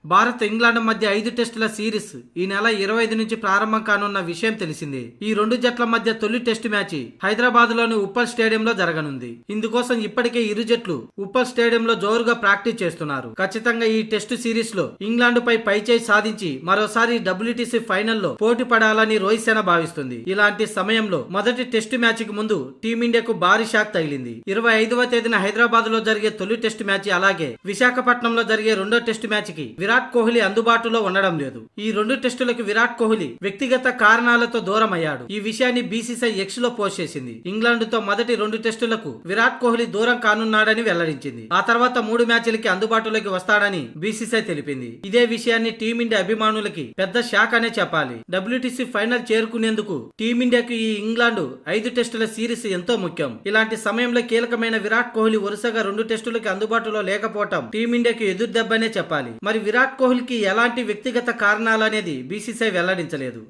Bharat England మధ్య 5 టెస్టుల series ఈ నెల 25 నుంచి ప్రారంభం కానున్న విషయం తెలిసిందే. ఈ రెండు జట్ల మధ్య తొలి టెస్టు మ్యాచ్ హైదరాబాద్ లోని ఉప్పల్ స్టేడియంలో జరగనుంది. ఇందుకోసం ఇప్పటికే ఇరు జట్లు ఉప్పల్ స్టేడియంలో జోరుగా ప్రాక్టీస్ చేస్తున్నారు. ఖచ్చితంగా ఈ టెస్టు సిరీస్ లో ఇంగ్లాండ్ పై పైచేయి సాధించి మరోసారి WTC ఫైనల్లో పోటీ పడాలని రోహిత్ సేన భావిస్తుంది. ఇలాంటి సమయంలో మొదటి టెస్టు మ్యాచ్ కి ముందు టీమిండియాకు భారీ షాక్ తగిలింది. 25వ తేదీన హైదరాబాద్ లో జరిగే తొలి టెస్టు మ్యాచ్, అలాగే విశాఖపట్నంలో జరిగే రెండో టెస్టు మ్యాచ్ కి విరాట్ కోహ్లీ అందుబాటులో ఉండడం లేదు. ఈ రెండు టెస్టులకు విరాట్ కోహ్లీ వ్యక్తిగత కారణాలతో దూరం అయ్యాడు. ఈ విషయాన్ని BCCI X లో పోస్ట్ చేసింది. ఇంగ్లాండ్ తో మొదటి రెండు టెస్టులకు విరాట్ కోహ్లీ దూరం కానున్నాడని వెల్లడించింది. ఆ తర్వాత 3 మ్యాచ్లకి అందుబాటులోకి వస్తాడని BCCI తెలిపింది. ఇదే విషయాన్ని టీమిండియా అభిమానులకి పెద్ద షాక్ అనే చెప్పాలి. WTC ఫైనల్ చేరుకునేందుకు టీమిండియాకు ఈ ఇంగ్లాండ్ 5 టెస్టుల సిరీస్ ఎంతో ముఖ్యం. ఇలాంటి సమయంలో కీలకమైన విరాట్ కోహ్లీ వరుసగా 2 టెస్టులకి అందుబాటులో లేకపోవటం టీమిండియాకు ఎదురు దెబ్బనే చెప్పాలి. మరి విరాట్ కోహ్లీకి ఎలాంటి వ్యక్తిగత కారణాలనేది BCCI వెల్లడించలేదు.